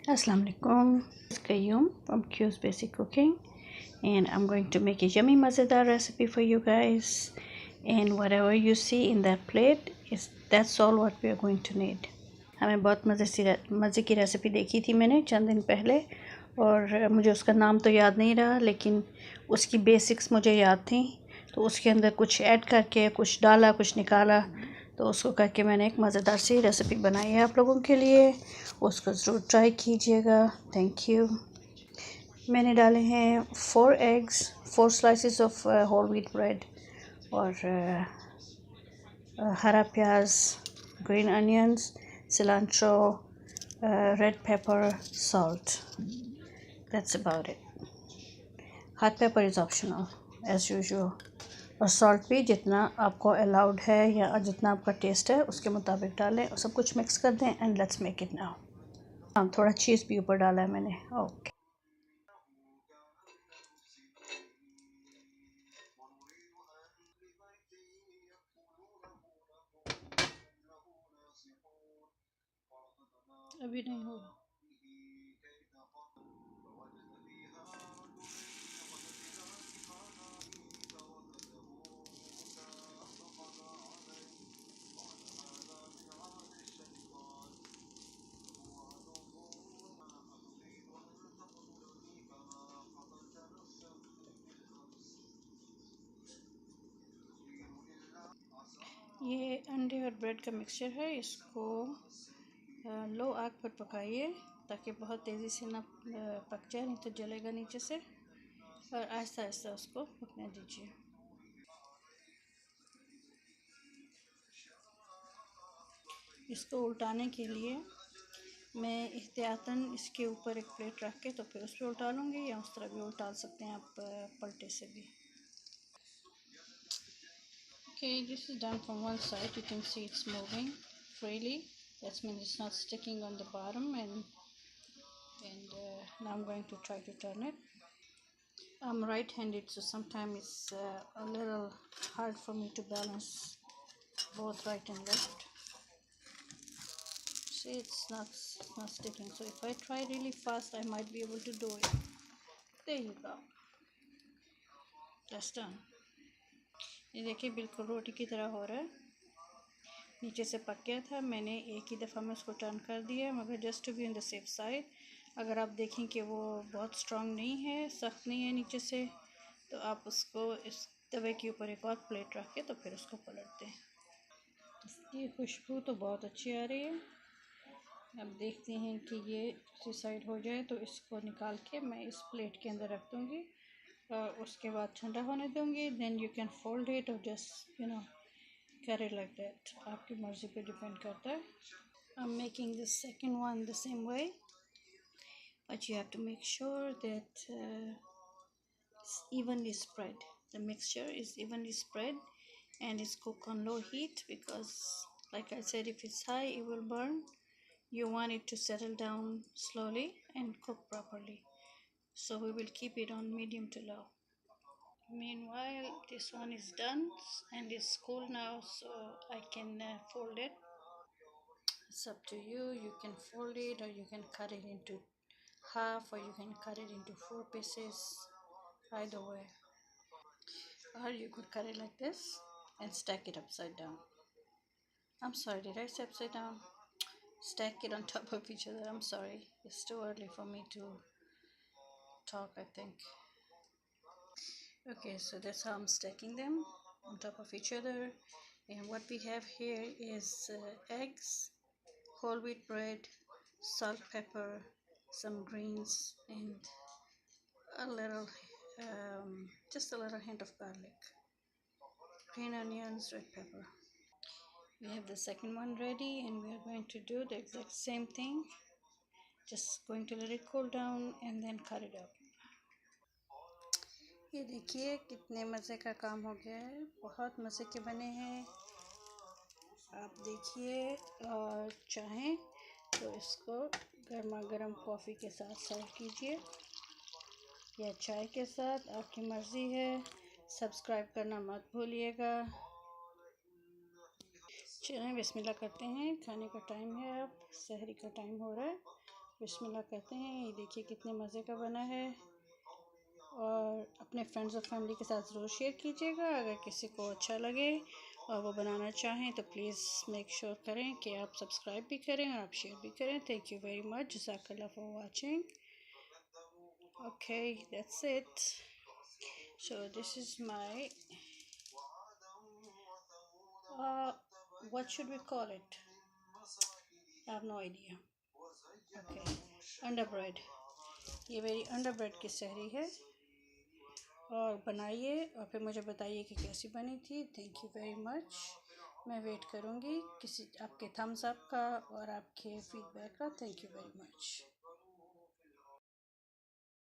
Assalamu alaikum. It's Qayyum from Q's Basic Cooking, and I'm going to make a yummy mazedar recipe for you guys. And whatever you see in that plate is that's all what we are going to need. हमें बहुत मज़े की recipe देखी थी मैंने चंद दिन पहले, और मुझे उसका नाम तो याद नहीं रहा, लेकिन उसकी बेसिक्स मुझे याद थी। तो उसके अंदर कुछ ऐड करके कुछ डाला कुछ निकाला, तो उसको करके मैंने एक मज़ेदार सी रेसिपी बनाई है आप लोगों के लिए। उसको ज़रूर ट्राई कीजिएगा। Thank you. मैंने डाले हैं 4 eggs, 4 slices of whole wheat bread, और हरा प्याज, green onions, cilantro, red pepper, salt. That's about it. Hot pepper is optional as usual, और सॉल्ट भी जितना आपको अलाउड है या जितना आपका टेस्ट है उसके मुताबिक डालें, और सब कुछ मिक्स कर दें। And let's make it now. हाँ, थोड़ा चीज़ भी ऊपर डाला है मैंने। ओके, अभी नहीं होगा। ये अंडे और ब्रेड का मिक्सचर है। इसको लो आग पर पकाइए ताकि बहुत तेज़ी से ना पक जाए, नहीं तो जलेगा नीचे से। और आहिस्ता आहिस्ता उसको पकने दीजिए। इसको उल्टाने के लिए मैं एहतियातन इसके ऊपर एक प्लेट रख के तो फिर उस पर उल्टा लूँगी, या उस तरह भी उल्टा सकते हैं आप पलटे से भी। Okay, this is done from one side. You can see it's moving freely. That means it's not sticking on the bottom. And now I'm going to try to turn it. I'm right-handed, so sometimes it's a little hard for me to balance both right and left. See, it's not sticking. So if I try really fast, I might be able to do it. There you go. That's done. ये देखिए बिल्कुल रोटी की तरह हो रहा है। नीचे से पक गया था, मैंने एक ही दफ़ा में उसको टर्न कर दिया, मगर just to be on the safe side. अगर आप देखें कि वो बहुत स्ट्रॉन्ग नहीं है, सख्त नहीं है नीचे से, तो आप उसको इस तवे के ऊपर एक और प्लेट रख के तो फिर उसको पलट दें। इसकी खुशबू तो बहुत अच्छी आ रही है। अब देखते हैं कि ये उसी साइड हो जाए तो इसको निकाल के मैं इस प्लेट के अंदर रख दूँगी, और उसके बाद ठंडा होने दूँगी। Then you can fold it और जस्ट कैरी लाइक दैट। आपकी मर्ज़ी पे डिपेंड करता है। I'm making the second one the same way, but you have to make sure that it's evenly spread. The mixture is evenly spread and it's cooked on low heat, because like I said, if it's high it will burn. You want it to settle down slowly and cook properly, so we will keep it on medium to low. Meanwhile, this one is done and it's cool now, so I can fold it. It's up to you. You can fold it, or you can cut it into half, or you can cut it into 4 pieces. Either way, or you could cut it like this and stack it upside down. I'm sorry, did I say upside down? Stack it on top of each other. I'm sorry, it's too early for me to talk, I think. Okay, so that's how I'm stacking them on top of each other. And what we have here is eggs, whole wheat bread, salt, pepper, some greens, and a little, just a little hint of garlic, green onions, red pepper. We have the second one ready, and we are going to do the exact same thing. Just going to let it cool down and then cut it up. ये देखिए कितने मज़े का काम हो गया है। बहुत मज़े के बने हैं। आप देखिए, और चाहें तो इसको गर्मा गर्म कॉफ़ी के साथ सर्व कीजिए या चाय के साथ, आपकी मर्ज़ी है। सब्सक्राइब करना मत भूलिएगा। चलें बिस्मिल्लाह करते हैं। खाने का टाइम है, अब सहरी का टाइम हो रहा है। बिस्मिल्लाह कहते हैं। ये देखिए कितने मज़े का बना है, और अपने फ्रेंड्स और फैमिली के साथ ज़रूर शेयर कीजिएगा। अगर किसी को अच्छा लगे और वो बनाना चाहें तो प्लीज़ मेक श्योर करें कि आप सब्सक्राइब भी करें और आप शेयर भी करें। थैंक यू वेरी मच, जज़ाकल्लाह for watching. Okay, that's it. So this is my what should we call it? I have no idea. Okay, अंडा ब्रेड। ये मेरी अंडा ब्रेड की सहरी है, और बनाइए और फिर मुझे बताइए कि कैसी बनी थी। Thank you very much. मैं वेट करूँगी किसी आपके थम्स अप का और आपके फीडबैक का। Thank you very much.